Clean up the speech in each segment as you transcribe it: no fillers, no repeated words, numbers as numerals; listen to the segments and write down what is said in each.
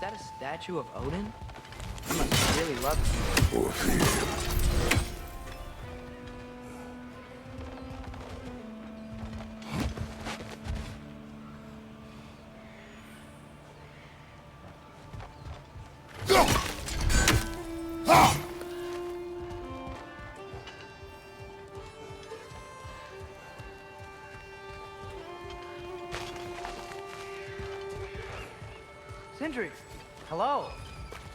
that a statue of Odin? I must really love it. Sindri! Hello.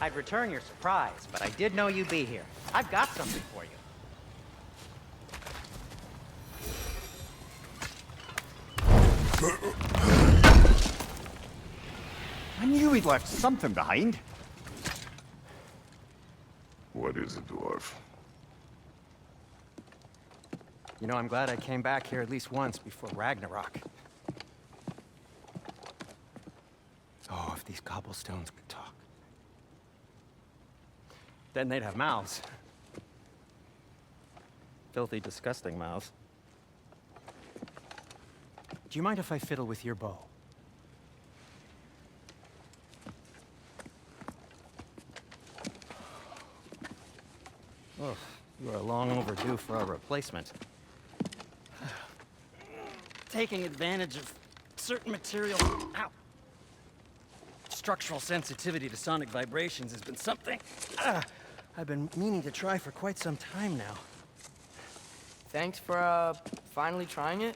I'd return your surprise, but I did know you'd be here. I've got something for you. I knew he'd left something behind. What is it, dwarf? You know, I'm glad I came back here at least once before Ragnarok. Oh, if these cobblestones could talk. Then they'd have mouths. Filthy, disgusting mouths. Do you mind if I fiddle with your bow? Oh, you are long overdue for a replacement. Taking advantage of certain material. Ow! Structural sensitivity to sonic vibrations has been something I've been meaning to try for quite some time now. Thanks for, finally trying it.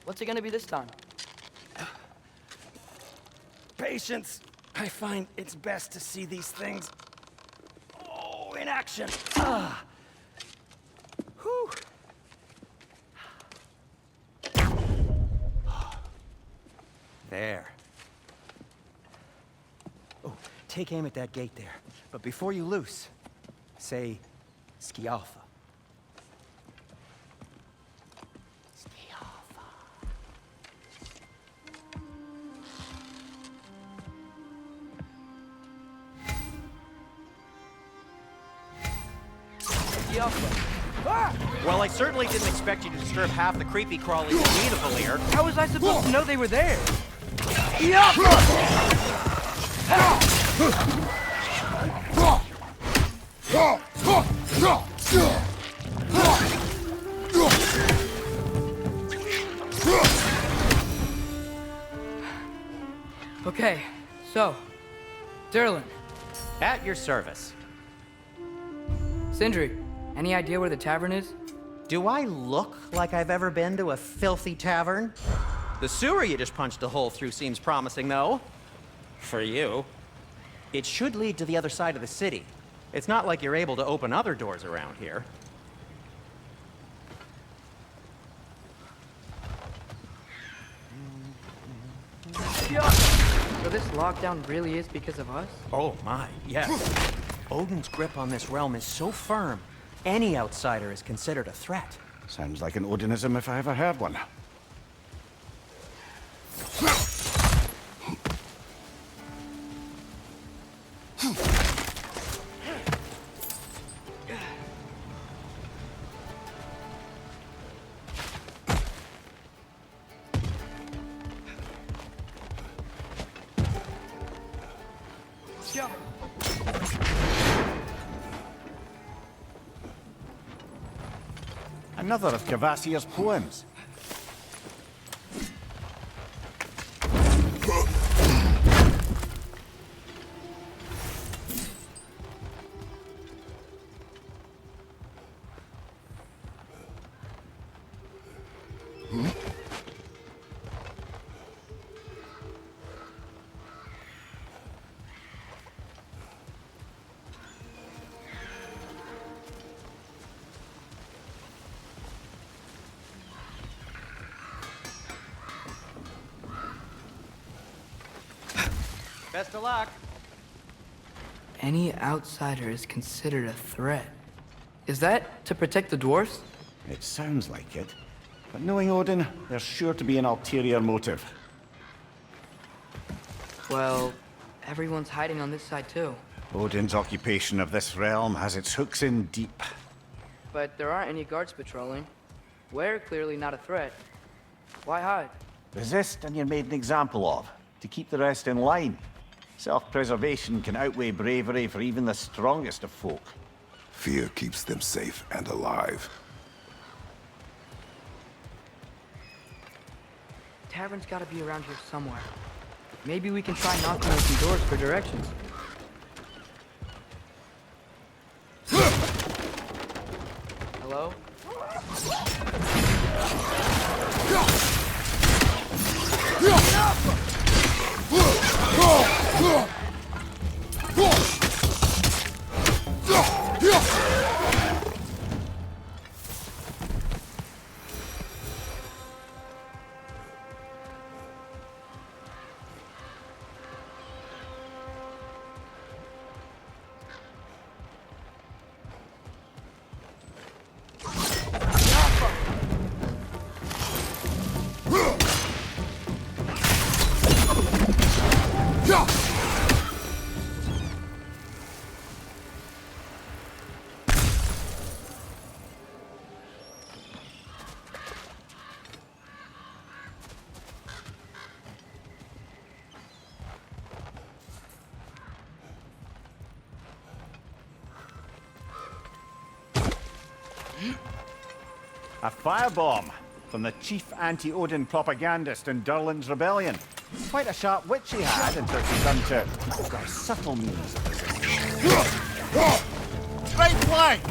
What's it gonna be this time? Patience. I find it's best to see these things, in action. Whew. There. Oh, take aim at that gate there. But before you loose, say, Skialfa. Skialfa. Well, I certainly didn't expect you to disturb half the creepy crawlies in need of Valir. How was I supposed to know they were there? Okay, so, Durlin. At your service. Sindri, any idea where the tavern is? Do I look like I've ever been to a filthy tavern? The sewer you just punched a hole through seems promising, though. For you. It should lead to the other side of the city. It's not like you're able to open other doors around here. So this lockdown really is because of us? Oh my, yes. Odin's grip on this realm is so firm, any outsider is considered a threat. Sounds like an Odinism if I ever heard one. Another of Kvasir's poems. Best of luck. Any outsider is considered a threat. Is that to protect the dwarfs? It sounds like it. But knowing Odin, there's sure to be an ulterior motive. Well, everyone's hiding on this side too. Odin's occupation of this realm has its hooks in deep. But there aren't any guards patrolling. We're clearly not a threat. Why hide? Resist and you're made an example of. to keep the rest in line. Self-preservation can outweigh bravery for even the strongest of folk. Fear keeps them safe and alive. Tavern's gotta be around here somewhere. Maybe we can try knocking on some doors for directions. Hello? A firebomb from the chief anti-Odin propagandist in Durlin's rebellion. Quite a sharp witch he had until she turned to their subtle means. Right flank!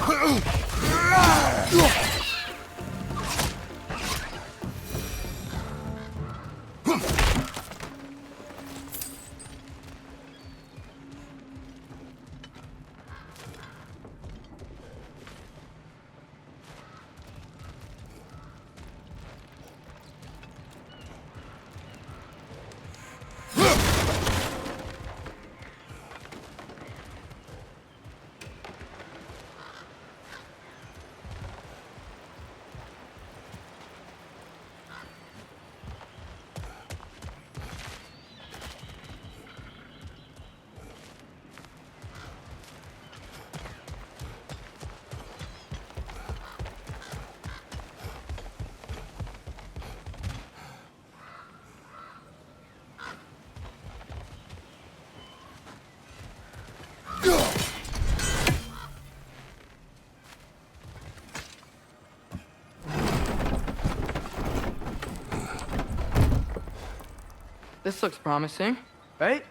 This looks promising, right?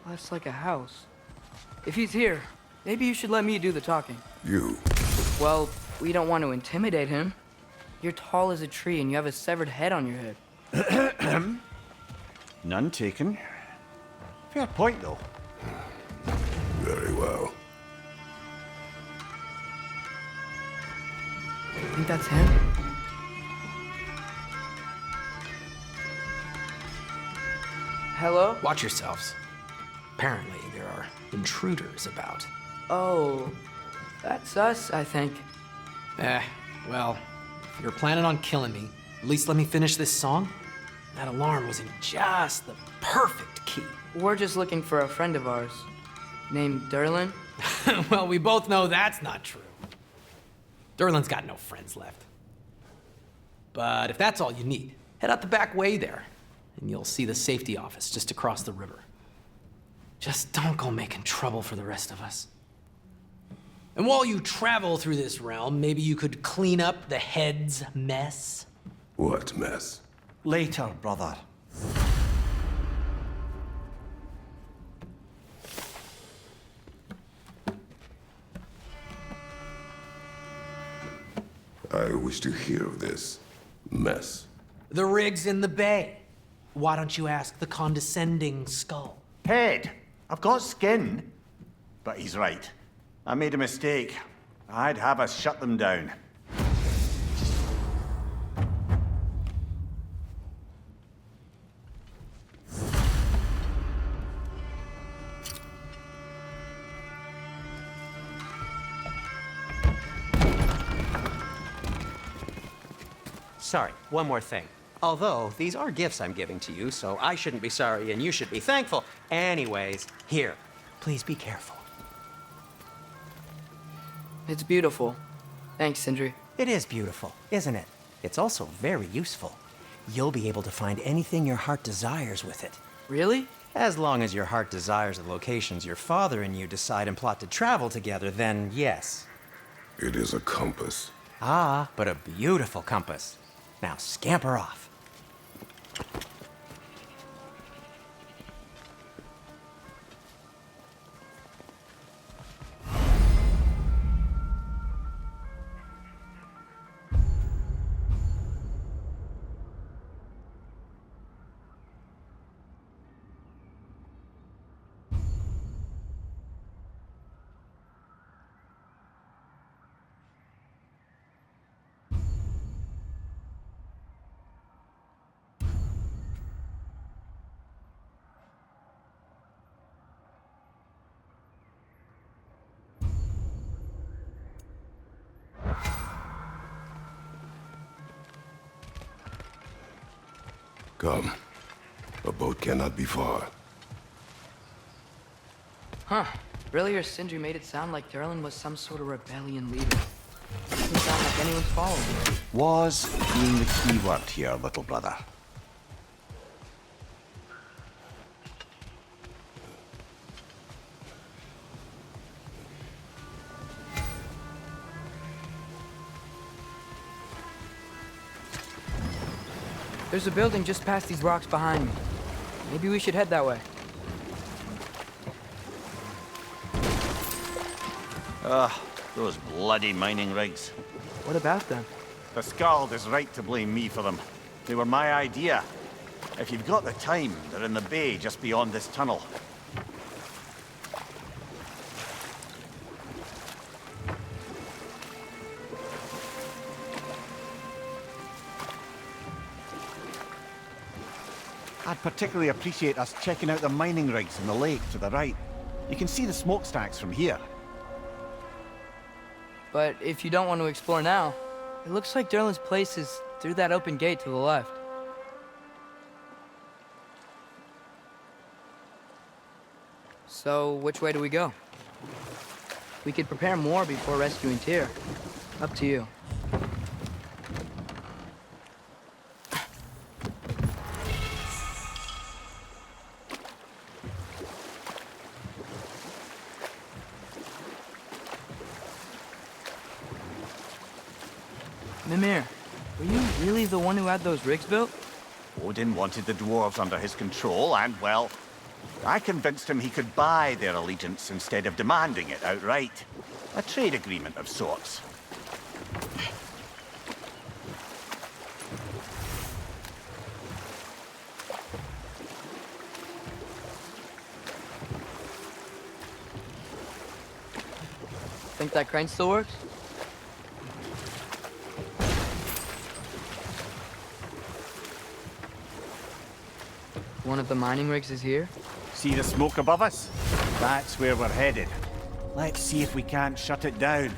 That's like a house. If he's here, maybe you should let me do the talking. You. Well, we don't want to intimidate him. You're tall as a tree and you have a severed head on your head. None taken. Fair point, though. Very well. Think that's him? Hello? Watch yourselves. Apparently, there are intruders about. Oh, that's us, I think. Well, if you're planning on killing me, at least let me finish this song. That alarm was in just the perfect key. We're just looking for a friend of ours, named Durlin. Well, we both know that's not true. Durlin's got no friends left. But if that's all you need, head out the back way there, and you'll see the safety office just across the river. Just don't go making trouble for the rest of us. And while you travel through this realm, maybe you could clean up the head's mess? What mess? Later, brother. I wish to hear of this mess. The rig's in the bay. Why don't you ask the condescending skull? Head. I've got skin. But he's right. I made a mistake. I'd have us shut them down. Sorry, one more thing. Although, these are gifts I'm giving to you, so I shouldn't be sorry and you should be thankful. Anyways, here, please be careful. It's beautiful. Thanks, Sindri. It is beautiful, isn't it? It's also very useful. You'll be able to find anything your heart desires with it. Really? As long as your heart desires the locations your father and you decide and plot to travel together, then yes. It is a compass. Ah, but a beautiful compass. Now scamper off. Come. A boat cannot be far. Huh. Earlier, Sindri made it sound like Durlin was some sort of rebellion leader. Doesn't sound like anyone's following him. Was being the key word here, little brother. There's a building just past these rocks behind me. Maybe we should head that way. Those bloody mining rigs. What about them? The Skald is right to blame me for them. They were my idea. If you've got the time, they're in the bay just beyond this tunnel. I'd particularly appreciate us checking out the mining rigs in the lake to the right. You can see the smokestacks from here. But if you don't want to explore now, it looks like Durlin's place is through that open gate to the left. So, which way do we go? We could prepare more before rescuing Tyr. Up to you. Mimir, were you really the one who had those rigs built? Odin wanted the dwarves under his control, and, well, I convinced him he could buy their allegiance instead of demanding it outright. A trade agreement of sorts. Think that crane still works? One of the mining rigs is here? See the smoke above us? That's where we're headed. Let's see if we can't shut it down.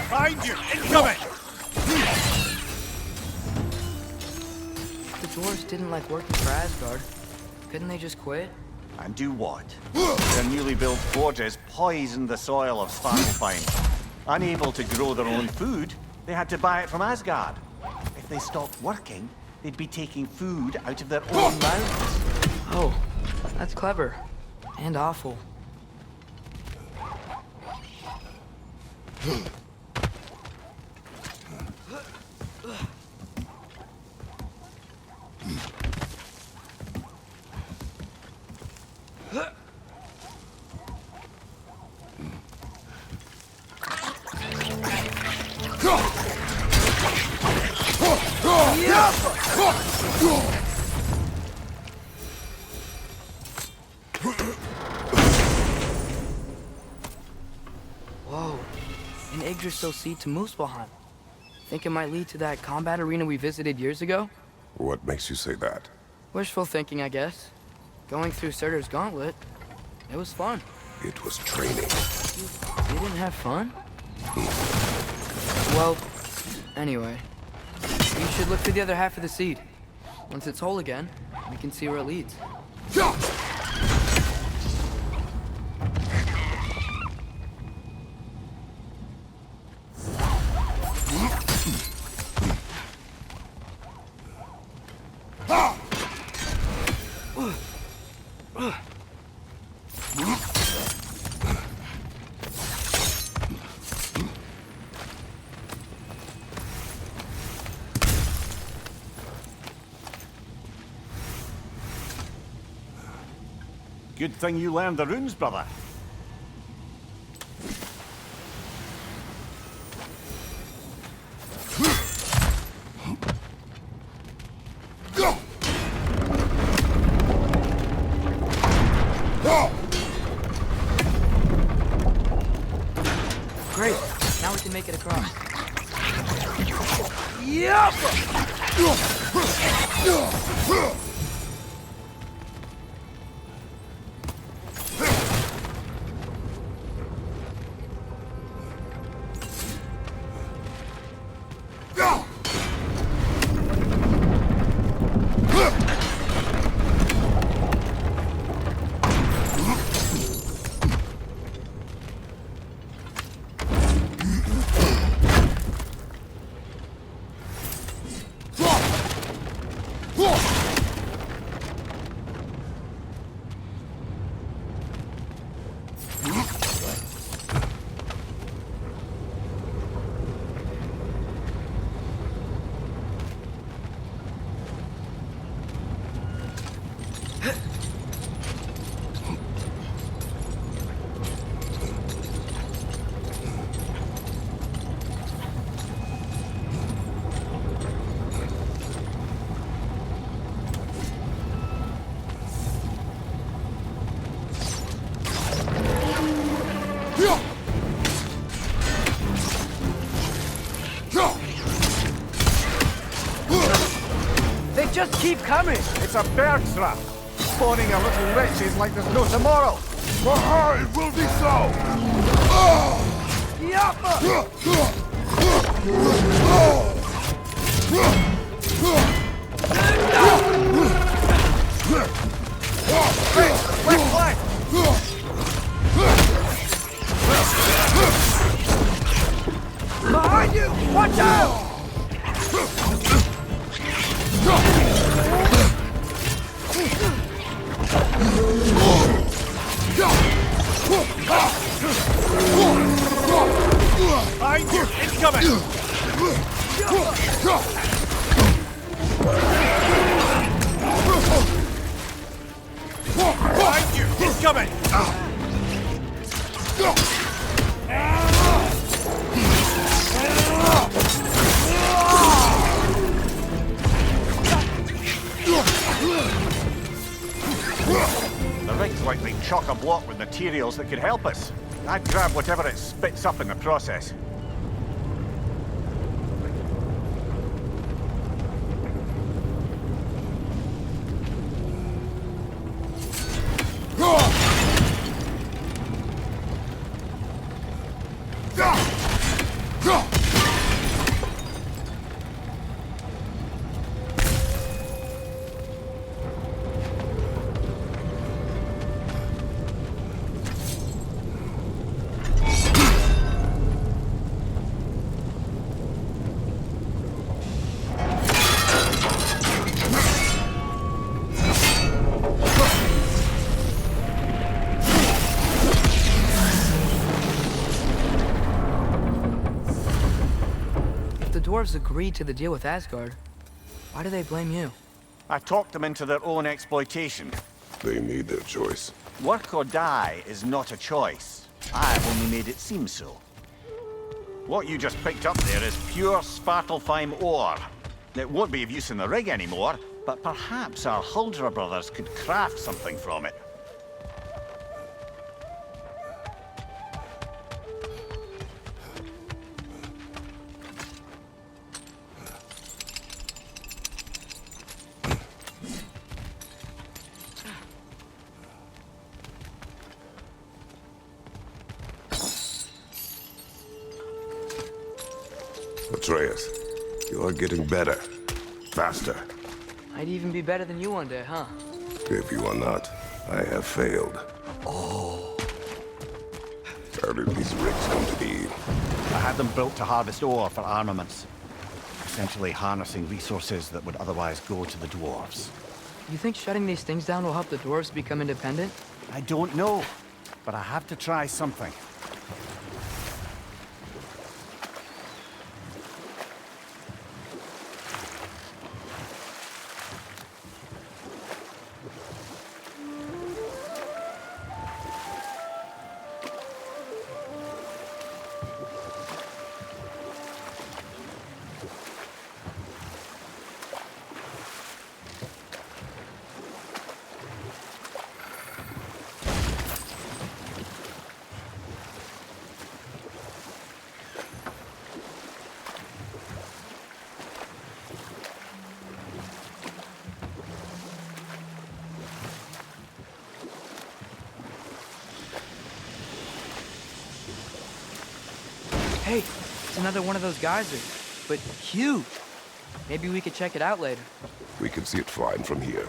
Behind you! Incoming! The dwarves didn't like working for Asgard. Couldn't they just quit? And do what? Their newly built forges poisoned the soil of Svartalfheim. Unable to grow their own food, they had to buy it from Asgard. If they stopped working, they'd be taking food out of their own mouths. Oh, that's clever. And awful. Whoa, an Yggdrasil seed to Muspelheim. Think it might lead to that combat arena we visited years ago? What makes you say that? Wishful thinking, I guess. Going through Surtur's gauntlet, it was fun. It was training. You didn't have fun? Well, anyway. We should look for the other half of the seed. Once it's whole again, we can see where it leads. Good thing you learned the runes, brother. Great. Now we can make it across. Yep! They just keep coming! It's a bird trap! Spawning a little wretches like there's no tomorrow! It will be so! Left flank! Behind you! Watch out! Behind you! Incoming! Behind you! Incoming! The rig's likely chock-a-block with materials that could help us. I'd grab whatever it spits up in the process. The dwarves agreed to the deal with Asgard. Why do they blame you? I talked them into their own exploitation. They made their choice. Work or die is not a choice. I've only made it seem so. What you just picked up there is pure Svartalfheim ore. It won't be of use in the rig anymore, but perhaps our Huldra brothers could craft something from it. Atreus, you are getting better. Faster. I'd even be better than you one day, huh? If you are not, I have failed. How did these rigs come to be? I had them built to harvest ore for armaments. Essentially harnessing resources that would otherwise go to the dwarves. You think shutting these things down will help the dwarves become independent? I don't know, but I have to try something. Hey, it's another one of those geysers, but huge. Maybe we could check it out later. We can see it fine from here.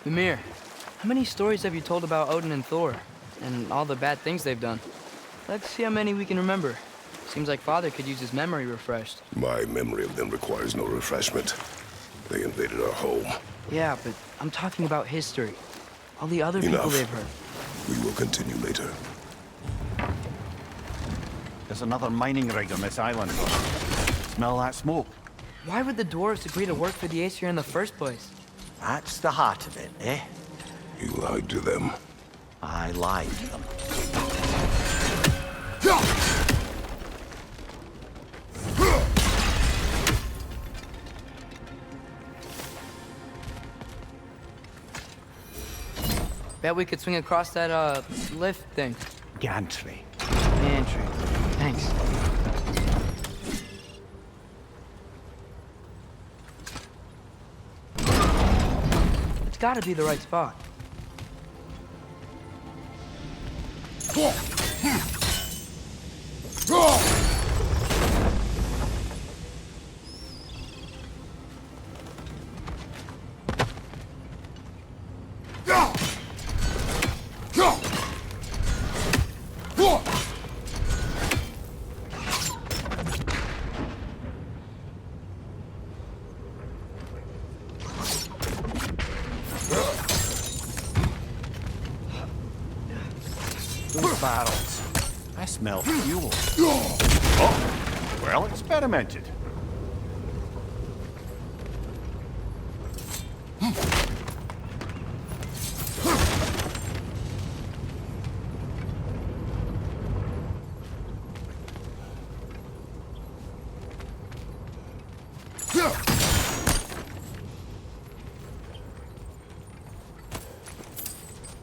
Mimir, how many stories have you told about Odin and Thor? And all the bad things they've done? Let's see how many we can remember. Seems like Father could use his memory refreshed. My memory of them requires no refreshment. They invaded our home. Yeah, but I'm talking about history. All the other people Enough. they've hurt. We will continue later. There's another mining rig on this island. Smell that smoke? Why would the dwarves agree to work for the Aesir in the first place? That's the heart of it, eh? You lied to them. I lied to them. Bet we could swing across that, lift thing. Gantry. Entry. Thanks. It's gotta be the right spot. Those barrels. I smell fuel. Oh, well experimented.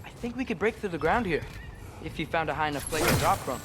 I think we could break through the ground here. If you found a high enough place to drop from.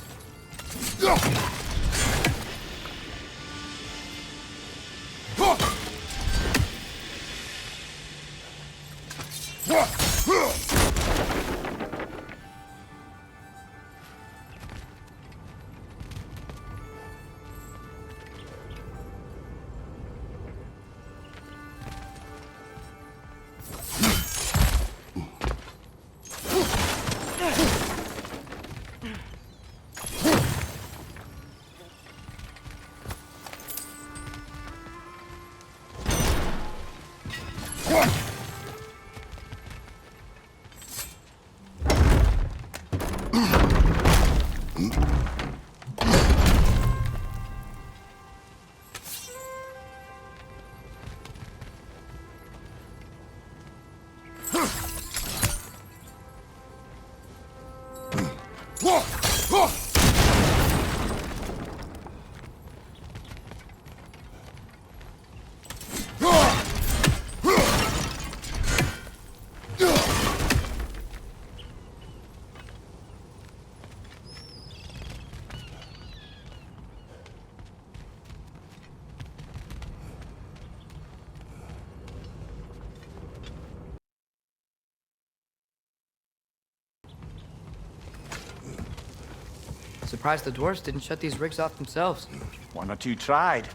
Surprised the dwarves didn't shut these rigs off themselves. One or two tried.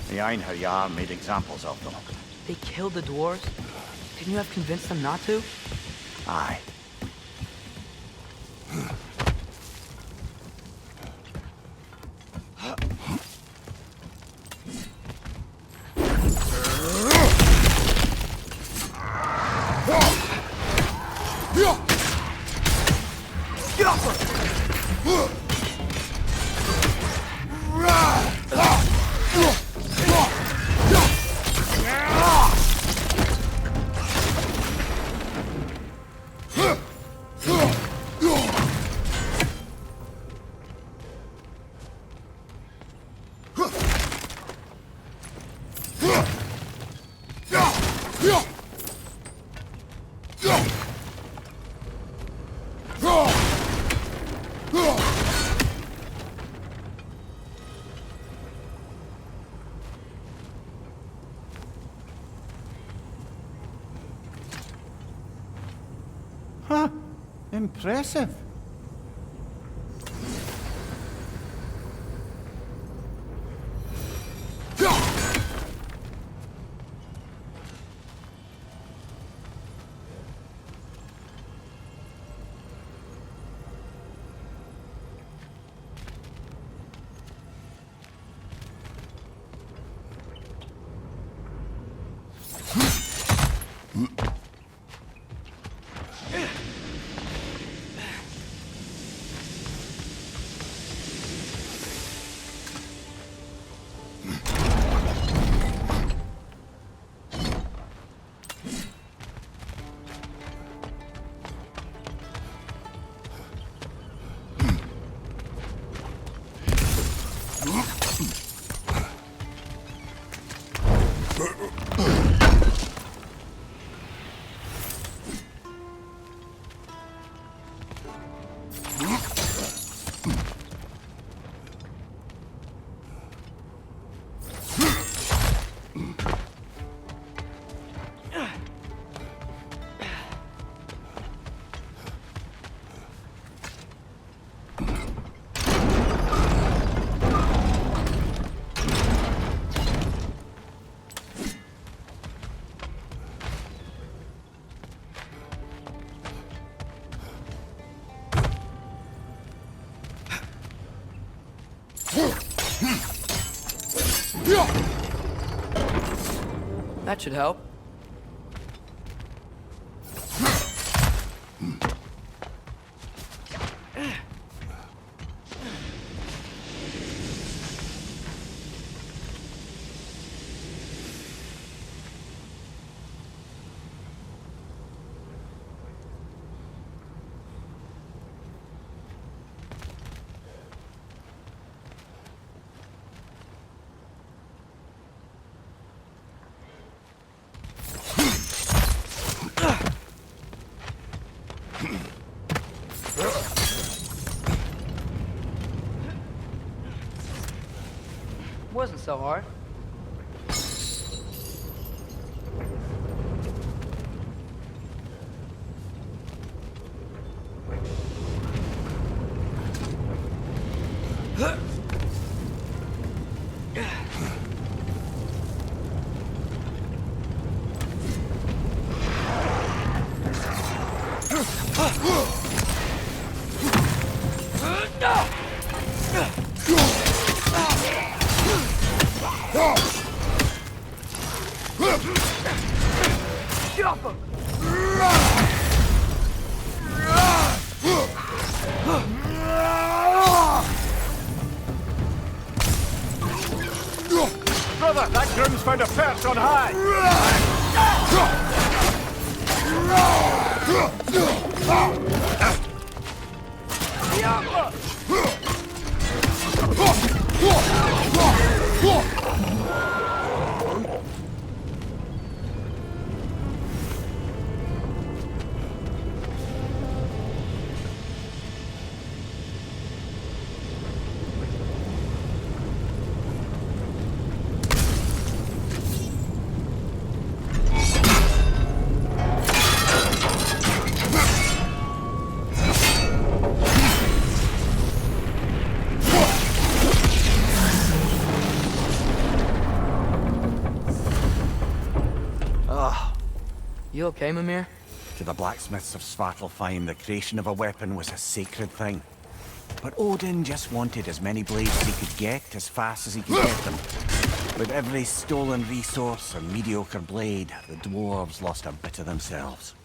The Einherjar made examples of them. They killed the dwarves? Couldn't you have convinced them not to? Aye. Get off her! Impressive. That should help. Wasn't so hard. Brother, that groom's found a perch on high! You okay, Mimir? To the blacksmiths of Svartalfheim, the creation of a weapon was a sacred thing. But Odin just wanted as many blades as he could get, as fast as he could get them. With every stolen resource and mediocre blade, the dwarves lost a bit of themselves.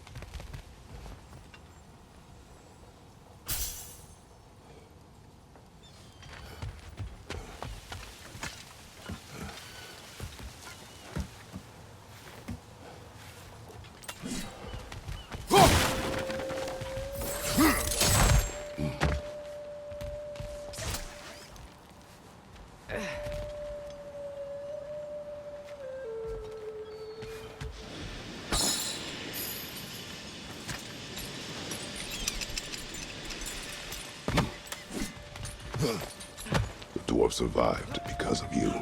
The dwarf survived because of you.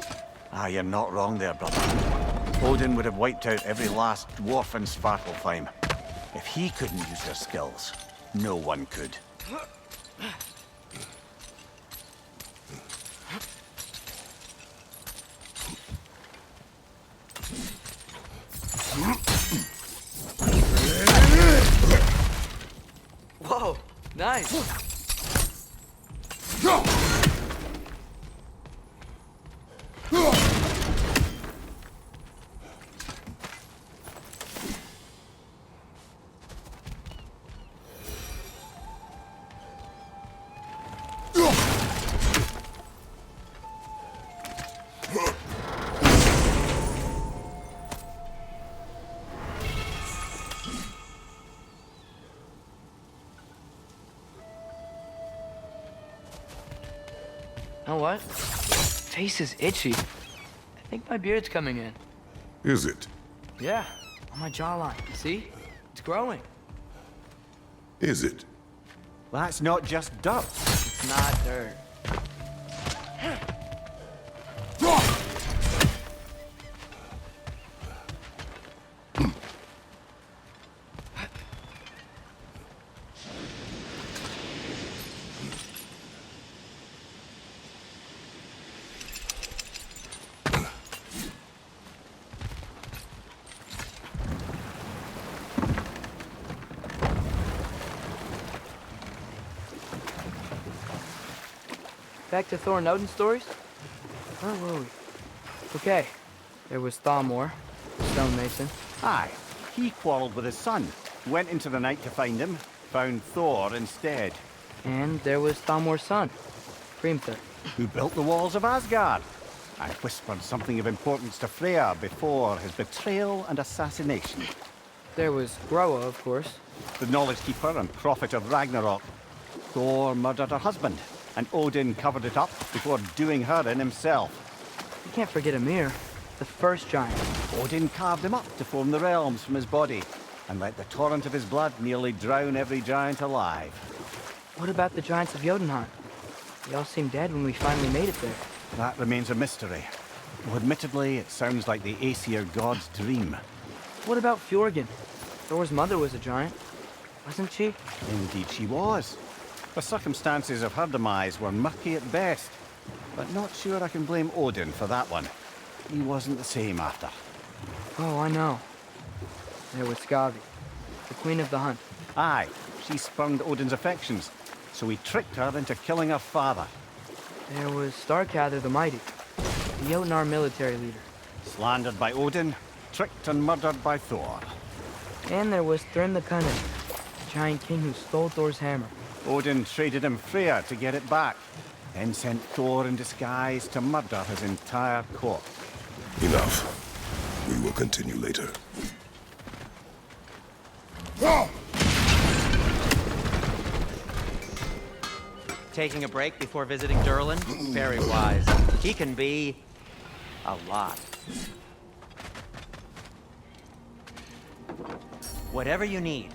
Ah, you're not wrong there, brother. Odin would have wiped out every last dwarf in Svartalfheim if he couldn't use their skills. No one could. Whoa, nice. You know what? Face is itchy. I think my beard's coming in. Is it? Yeah, on my jawline. See? It's growing. Is it? That's not just dirt. It's not dirt. Back to Thor and Odin stories? Where were we? Okay, there was Thalmor, stonemason. Aye, he quarreled with his son. Went into the night to find him, found Thor instead. And there was Thalmor's son, Hrimthur. Who built the walls of Asgard. I whispered something of importance to Freya before his betrayal and assassination. There was Groa, of course. The knowledge keeper and prophet of Ragnarok. Thor murdered her husband, and Odin covered it up before doing her in himself. You can't forget Ymir, the first giant. Odin carved him up to form the realms from his body, and let the torrent of his blood nearly drown every giant alive. What about the giants of Jotunheim? They all seemed dead when we finally made it there. That remains a mystery. Though admittedly, it sounds like the Aesir god's dream. What about Fjorgyn? Thor's mother was a giant, wasn't she? Indeed she was. The circumstances of her demise were murky at best, but not sure I can blame Odin for that one. He wasn't the same after. Oh, I know. There was Skavi, the queen of the hunt. Aye, she spurned Odin's affections, so he tricked her into killing her father. There was Starkather the Mighty, the Jotnar military leader. Slandered by Odin, tricked and murdered by Thor. And there was Thrym the Cunning, the giant king who stole Thor's hammer. Odin traded him Freya to get it back, then sent Thor in disguise to murder his entire court. Enough. We will continue later. Taking a break before visiting Durlin? Very wise. He can be a lot. Whatever you need.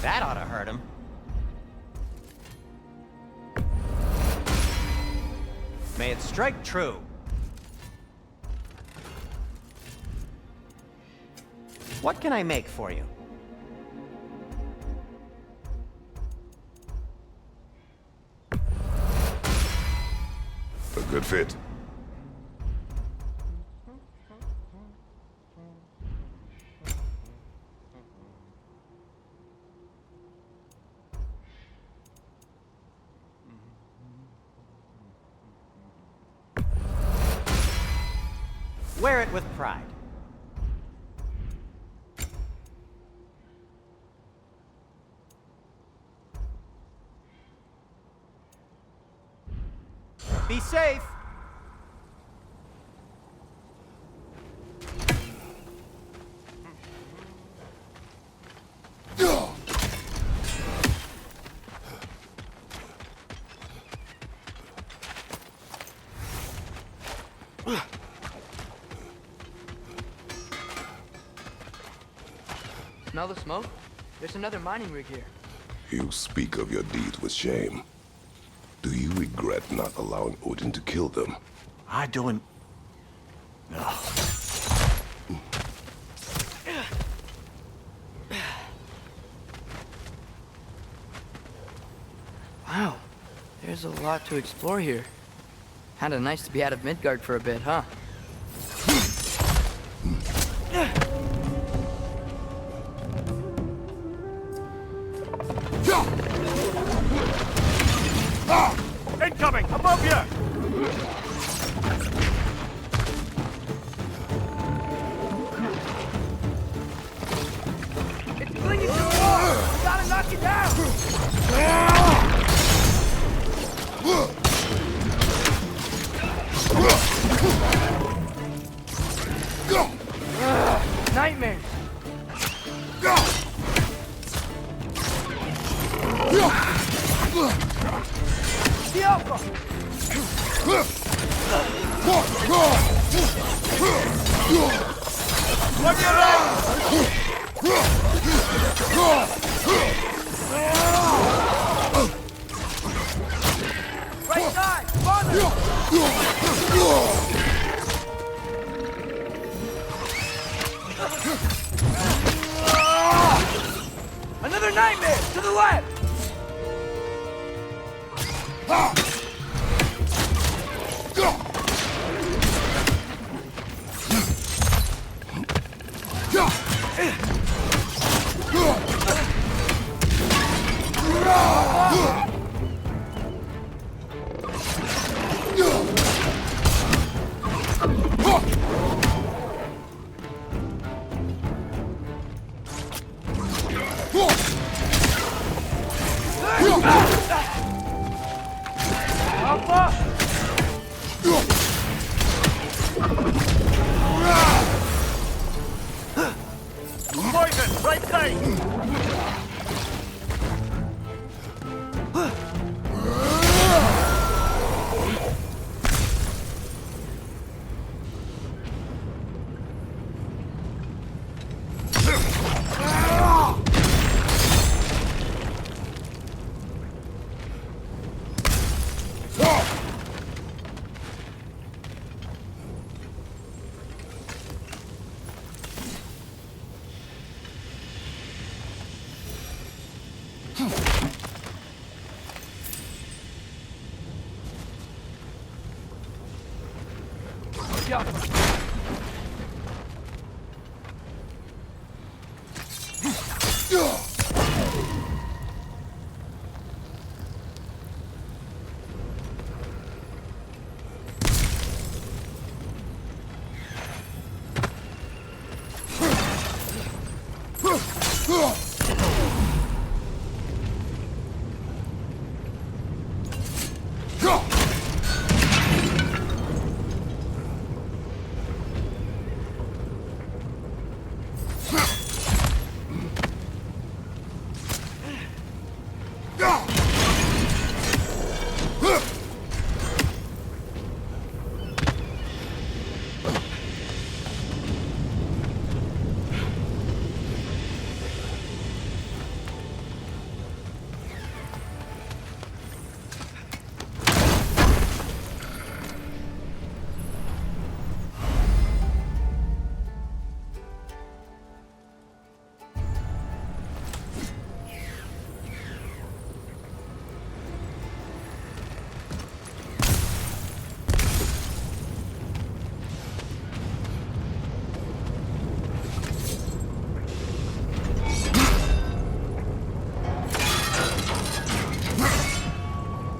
That ought to hurt him. May it strike true. What can I make for you? A good fit. Wear it with pride. Be safe! Smell the smoke? There's another mining rig here. You speak of your deeds with shame. Do you regret not allowing Odin to kill them? I don't... No. Wow, there's a lot to explore here. Kinda nice to be out of Midgard for a bit, huh? Incoming! Above you! It's clinging to the wall! We gotta knock it down! Nightmares! The Alpha! Look at it! Right side! Farther! Another nightmare! To the left! Poison! Right side!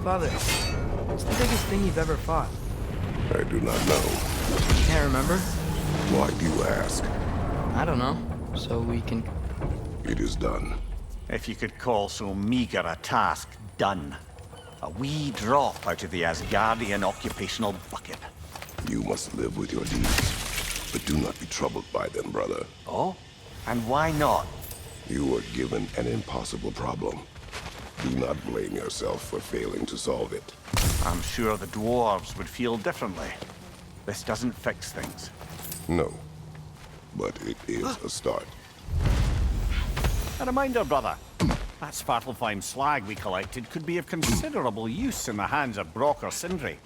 Father, what's the biggest thing you've ever fought? I do not know. You can't remember? Why do you ask? I don't know. So we can... It is done. If you could call so meager a task done. A wee drop out of the Asgardian occupational bucket. You must live with your deeds, but do not be troubled by them, brother. Oh? And why not? You were given an impossible problem. Do not blame yourself for failing to solve it. I'm sure the dwarves would feel differently. This doesn't fix things. No, but it is a start. A reminder, brother. That Svartalfheim slag we collected could be of considerable use in the hands of Brock or Sindri.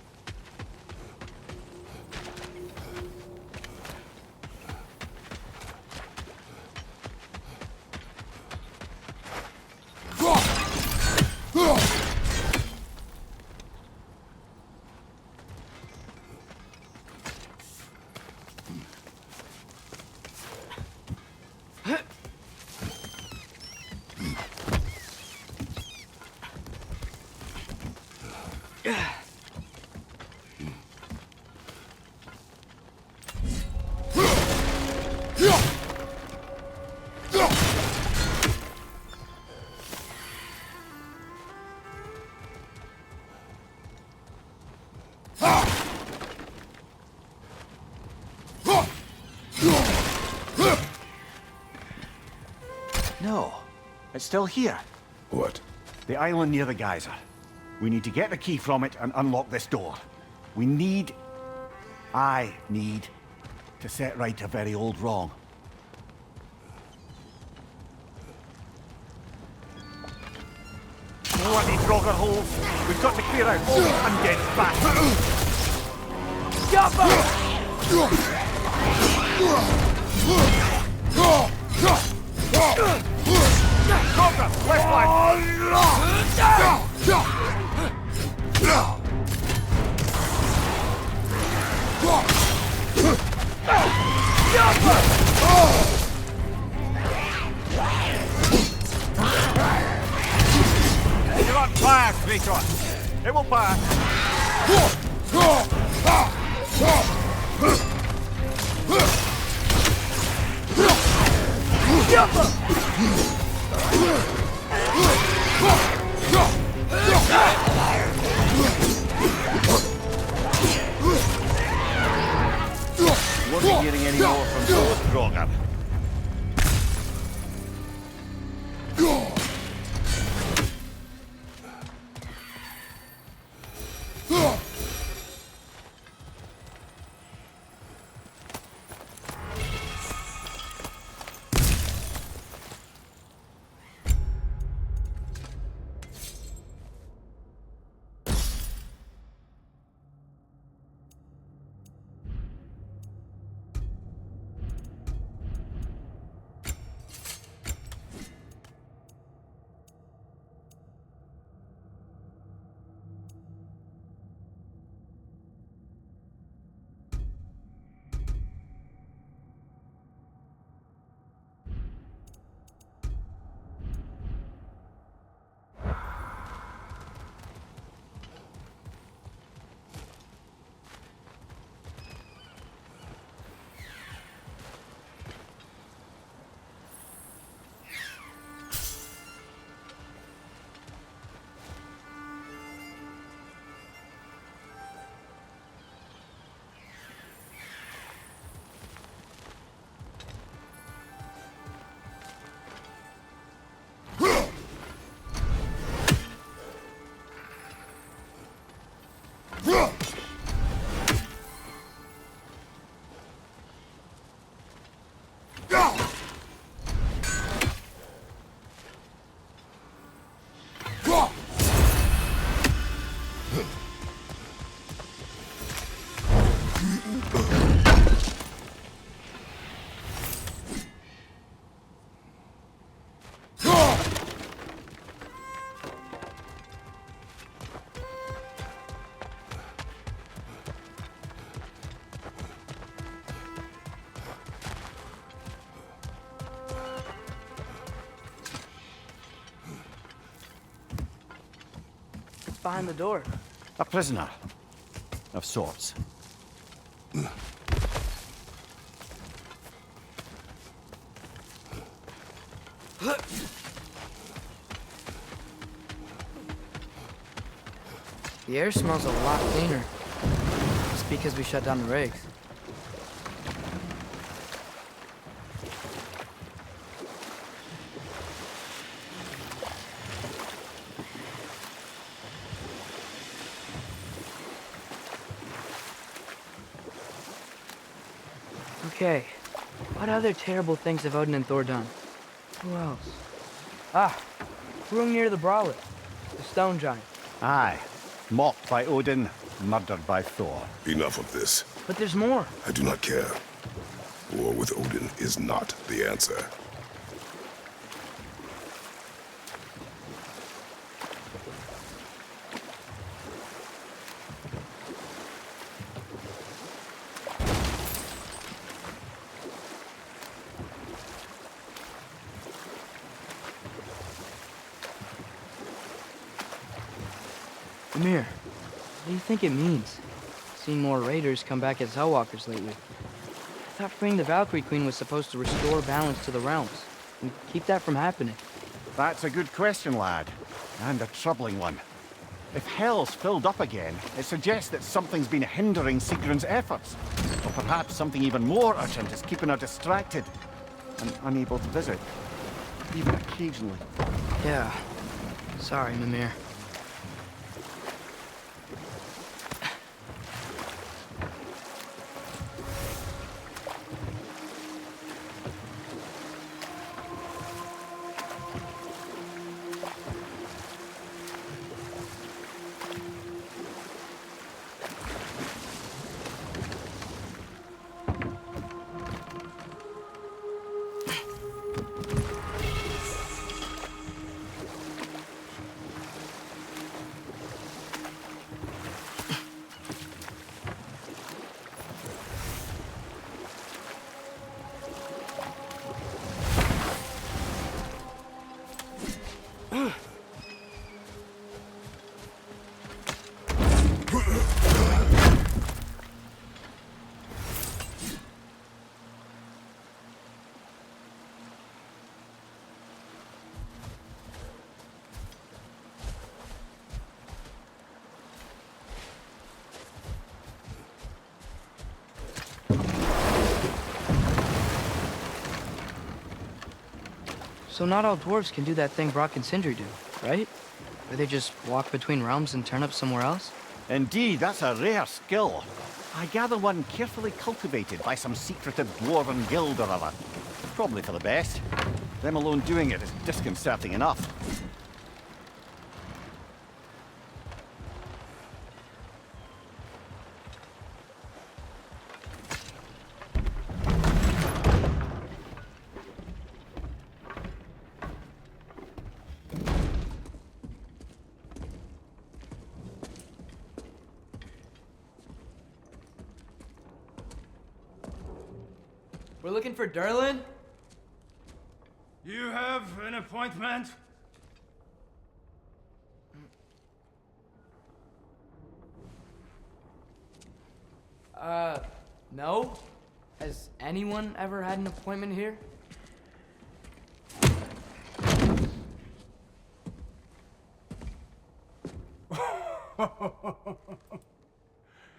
No, it's still here. What? The island near the geyser. We need to get the key from it and unlock this door. I need to set right a very old wrong. Bloody Draugr holes! We've got to clear out all these undead bastards! Draugr, left flank! You're on fire, Kratos! It will pass! Won't be hearing any more from those Draugr. Behind the door. A prisoner. Of sorts. The air smells a lot cleaner. It's because we shut down the rigs. Okay, what other terrible things have Odin and Thor done? Who else? Ah, Hrung near the Brawler, the stone giant. Aye. Mocked by Odin, murdered by Thor. Enough of this. But there's more. I do not care. War with Odin is not the answer. Ymir, what do you think it means? Seen more raiders come back as Hellwalkers lately. I thought freeing the Valkyrie Queen was supposed to restore balance to the realms and keep that from happening. That's a good question, lad. And a troubling one. If Hell's filled up again, it suggests that something's been hindering Sigrun's efforts. Or perhaps something even more urgent is keeping her distracted and unable to visit. Even occasionally. Yeah. Sorry, Mimir. So not all dwarves can do that thing Brock and Sindri do, right? Where they just walk between realms and turn up somewhere else? Indeed, that's a rare skill. I gather one carefully cultivated by some secretive dwarven guild or other. Probably for the best. Them alone doing it is disconcerting enough. We're looking for Durlin? You have an appointment? No. Has anyone ever had an appointment here?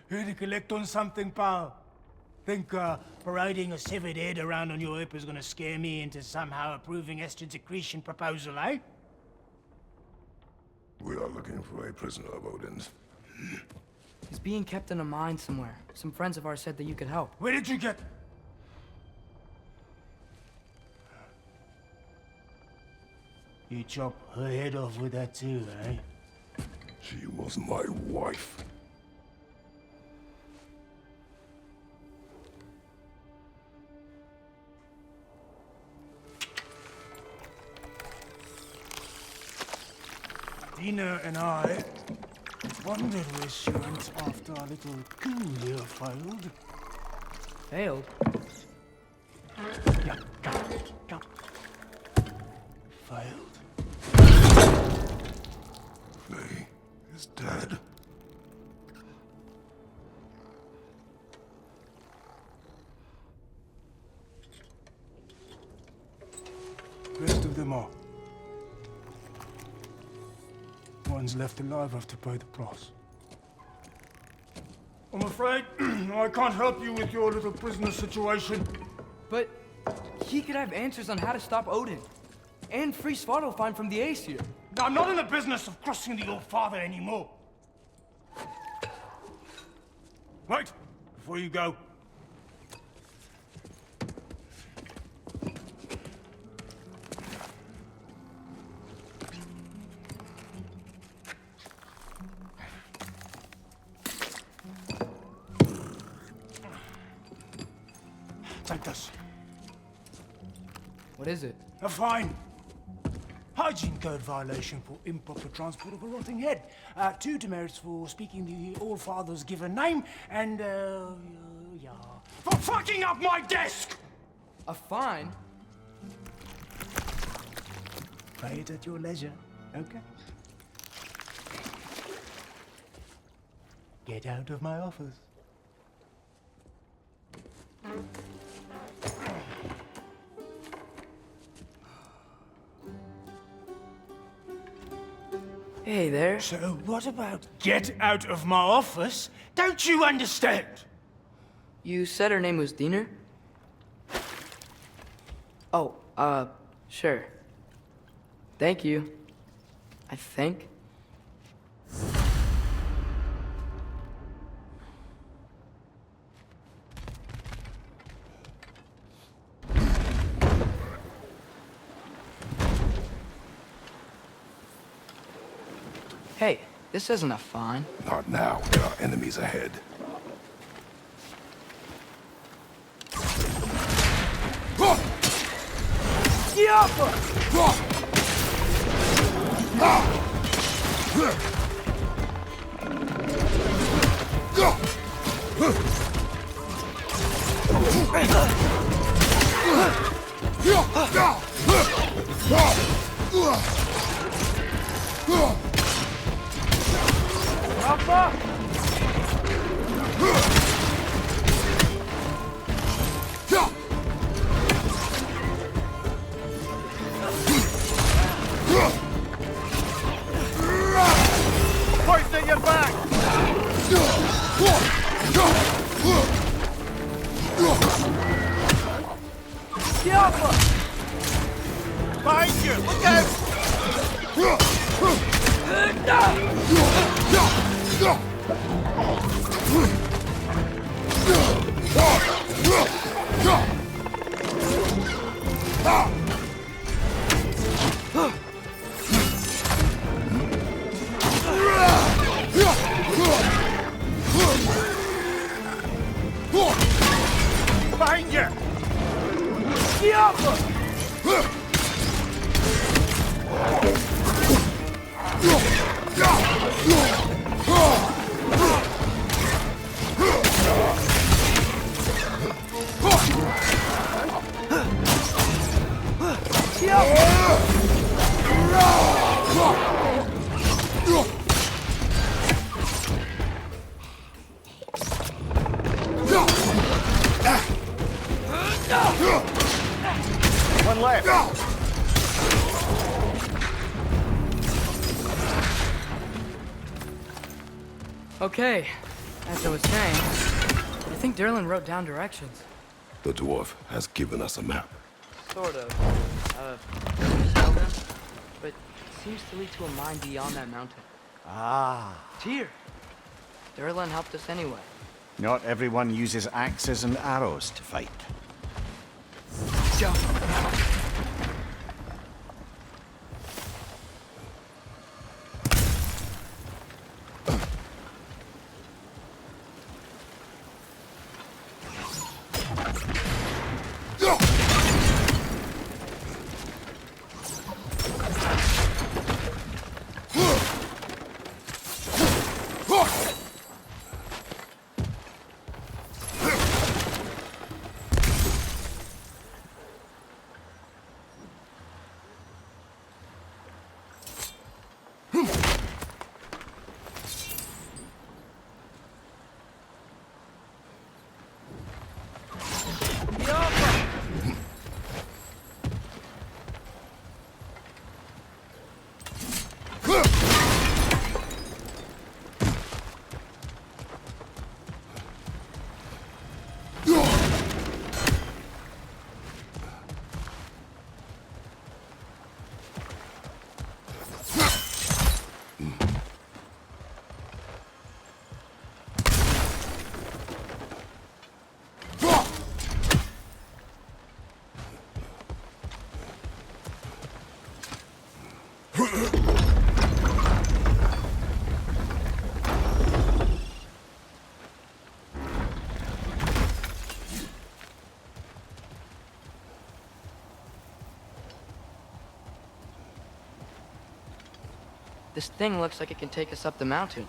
Here to collect on something, pal? Think parading a severed head around on your hip is gonna scare me into somehow approving Estrid's accretion proposal, eh? We are looking for a prisoner of Odin's. He's being kept in a mine somewhere. Some friends of ours said that you could help. Where did you get... You chop her head off with that too, eh? She was my wife. Dina and I wondered where she went after our little coup here failed. Failed? Yeah, come. Failed. Faye is dead. Rest of them anymore. One's left alive have to pay the price. I'm afraid I can't help you with your little prisoner situation. But he could have answers on how to stop Odin. And free Svartalfheim from the Aesir. I'm not in the business of crossing the old father anymore. Wait, before you go. Take this. What is it? A fine. Hygiene code violation for improper transport of a rotting head. 2 demerits for speaking the All-Father's given name, and, yeah. For fucking up my desk! A fine? Pay it at your leisure, okay? Get out of my office. Hey there. So what about get out of my office? Don't you understand? You said her name was Diener? Oh, sure. Thank you. I think. Hey, this isn't a fine. Not now. There are enemies ahead. Hoisting your back! Behind you! Look out! Behind you! One left. Okay, as I was saying, I think Derlin wrote down directions. The dwarf has given us a map. Sort of. Tell them, but it seems to lead to a mine beyond that mountain. Ah. Tyr! Derlin helped us anyway. Not everyone uses axes and arrows to fight. Jump! This thing looks like it can take us up the mountain.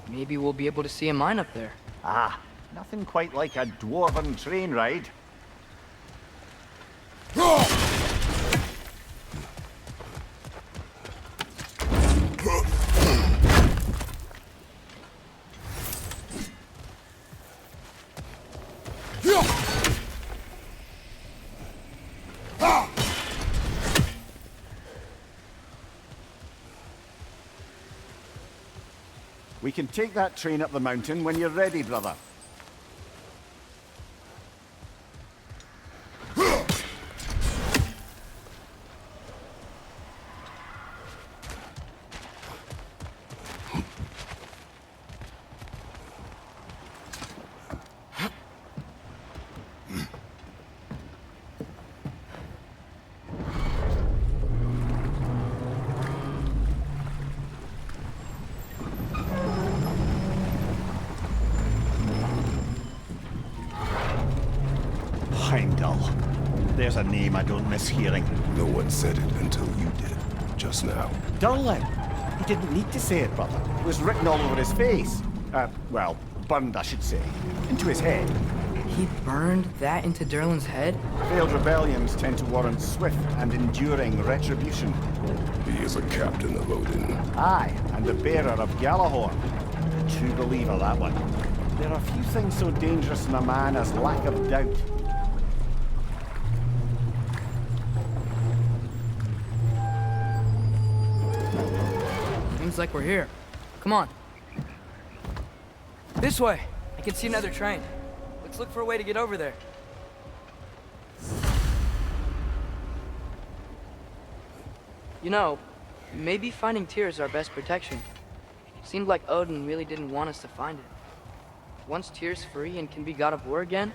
Maybe we'll be able to see a mine up there. Ah, nothing quite like a dwarven train ride. We can take that train up the mountain when you're ready, brother. Heimdall. There's a name I don't miss hearing. No one said it until you did, just now. Durlin. He didn't need to say it, brother. It was written all over his face. Well, burned, I should say. Into his head. He burned that into Durlin's head? Failed rebellions tend to warrant swift and enduring retribution. He is a captain of Odin. Aye, and the bearer of Galahorn. A true believer, that one. There are few things so dangerous in a man as lack of doubt. Seems like we're here. Come on. This way. I can see another train. Let's look for a way to get over there. You know, maybe finding Tyr is our best protection. Seemed like Odin really didn't want us to find it. Once Tyr's free and can be god of war again,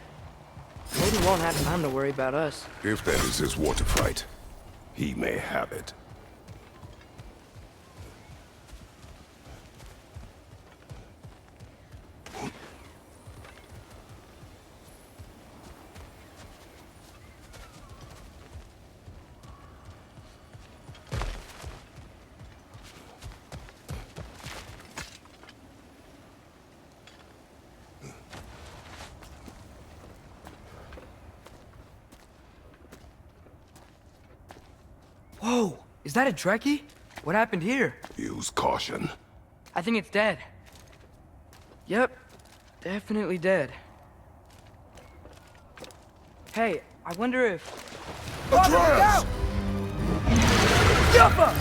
Odin won't have time to worry about us. If that is his war to fight, he may have it. Whoa! Is that a Trekkie? What happened here? Use caution. I think it's dead. Yep. Definitely dead. Hey, I wonder if... Atreus! Jumpa!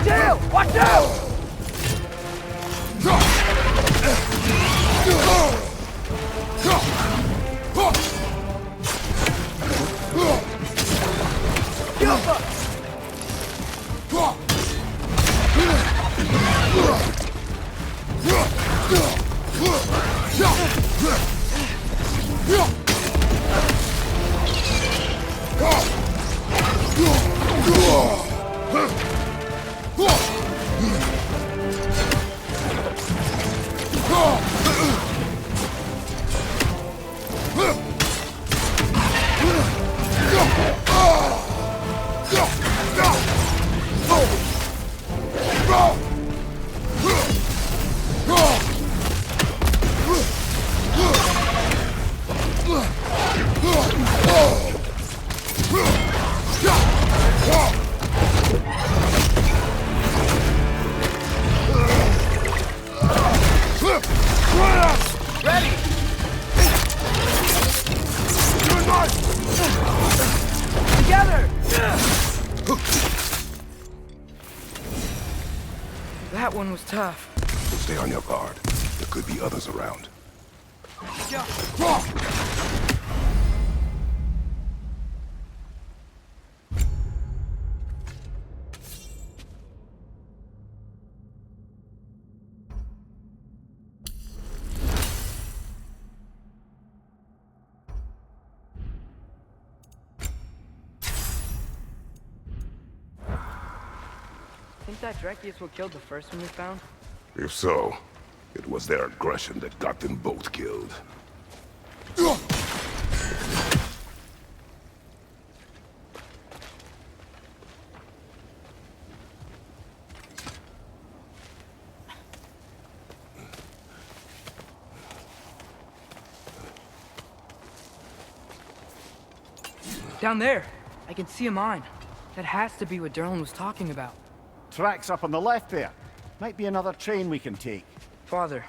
Tail! Watch out! That one was tough. Stay on your guard. There could be others around. Think that Dreki is what killed the first one we found? If so, it was their aggression that got them both killed. Down there! I can see a mine. That has to be what Derlin was talking about. Tracks up on the left there. Might be another train we can take. Father,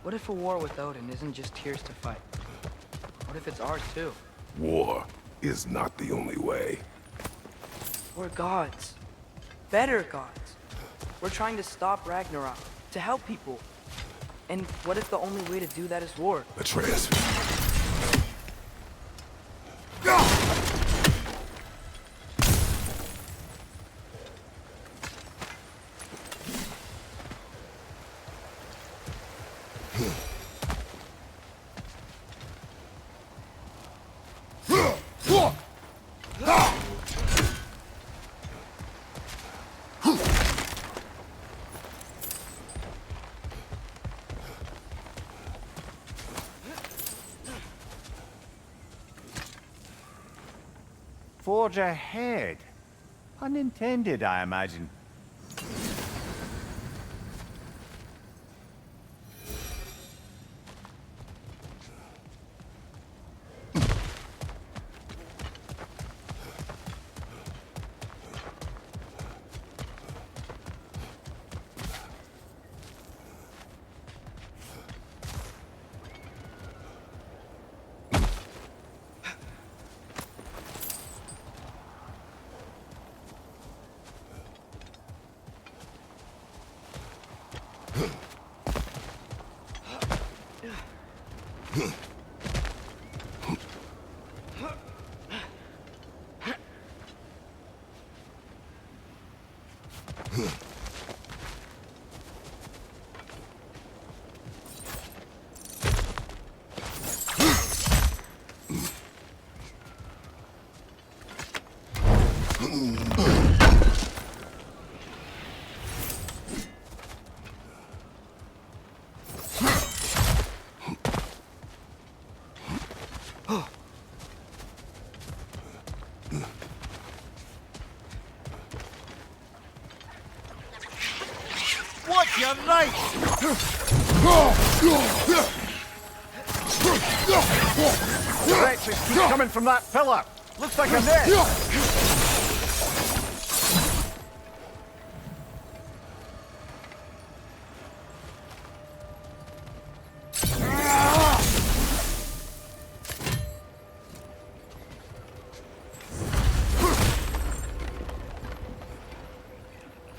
what if a war with Odin isn't just Tyr's to fight? What if it's ours too? War is not the only way. We're gods. Better gods. We're trying to stop Ragnarok, to help people. And what if the only way to do that is war? Atreus. Forge ahead. Unintended, I imagine. Watch your right! Wretches keep coming from that pillar. Looks like a net.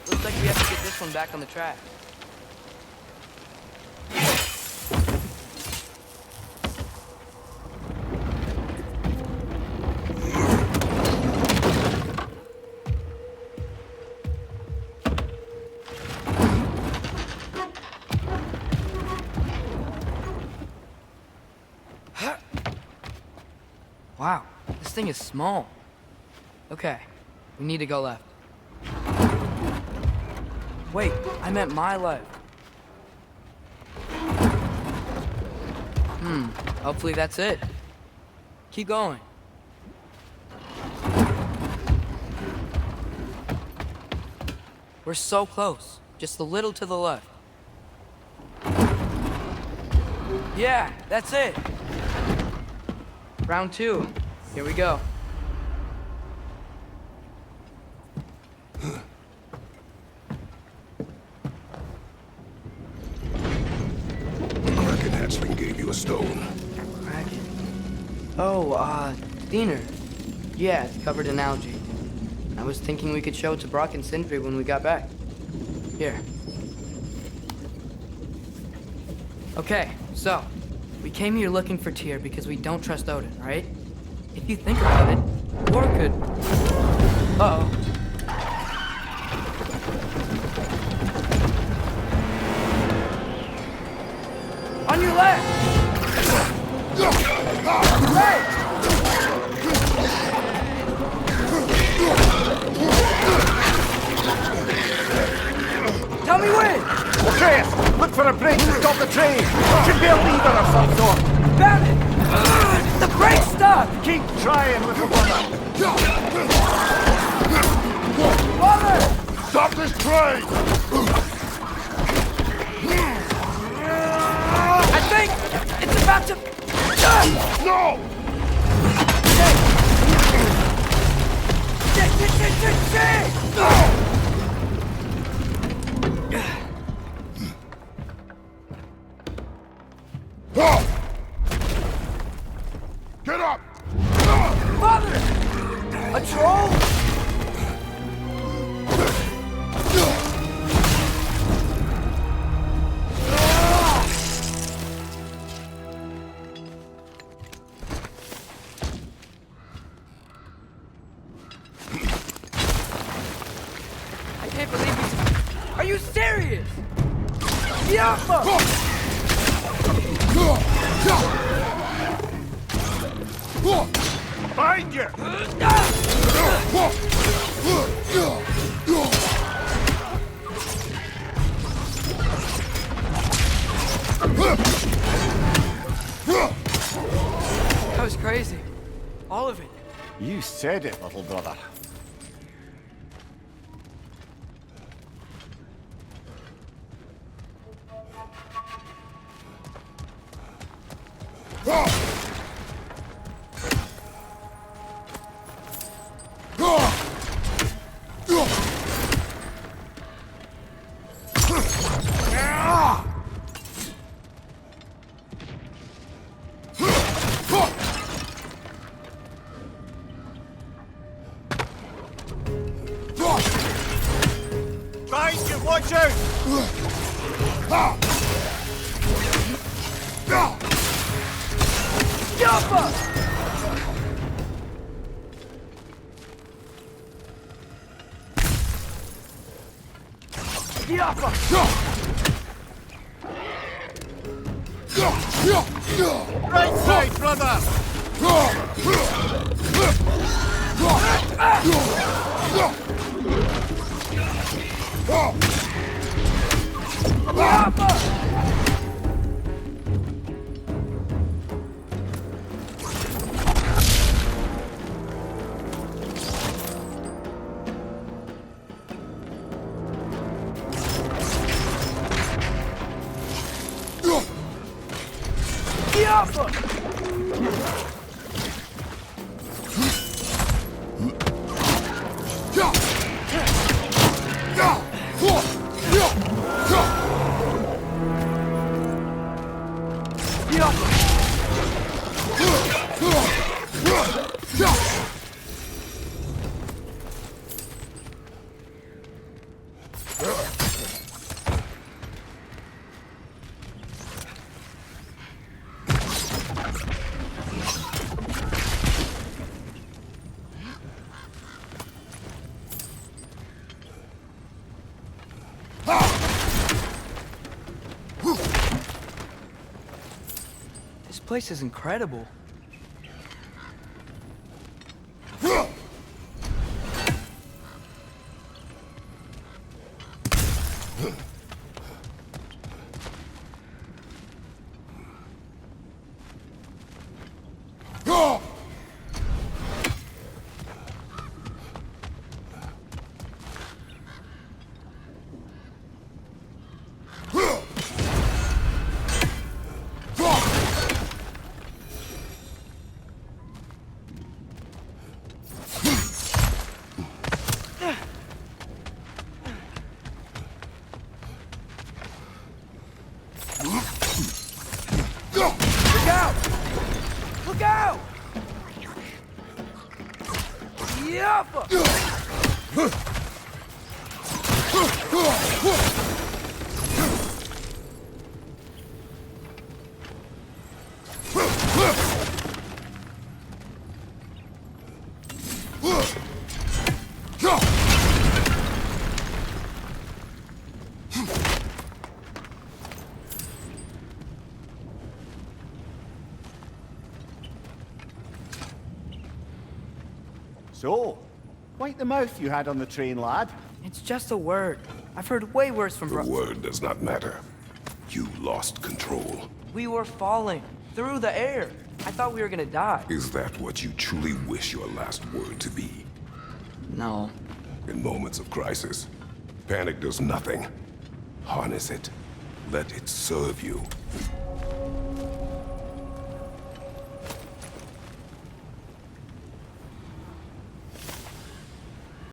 Looks like we have to get this one back on the track. Wow, this thing is small. Okay, we need to go left. Wait, I meant my left. Hopefully that's it. Keep going. We're so close. Just a little to the left. Yeah, that's it. Round 2. Here we go. Kraken hatchling gave you a stone. Kraken. Oh, Diener. Yeah, it's covered in algae. I was thinking we could show it to Brock and Sindri when we got back. Here. Okay, so, we came here looking for Tyr because we don't trust Odin, right? If you think about it, war could... Uh-oh. On your left! Hey! Look for a brake to stop the train! Should be a lever of some sort! Found it! The brake's stuck! Keep trying, little brother! Father! Stop this train! I think it's about to... No! Get up! Father! A troll? I can't believe he's... Are you serious? Yappa! Behind you! That was crazy. All of it. You said it, little brother. Behind you, watch out! Yappa! Yappa! Right side, brother! This place is incredible. Look out! Look out! Yappa! So, quite the mouth you had on the train, lad. It's just a word. I've heard way worse from The word does not matter. You lost control. We were falling through the air. I thought we were gonna die. Is that what you truly wish your last word to be? No. In moments of crisis, panic does nothing. Harness it. Let it serve you.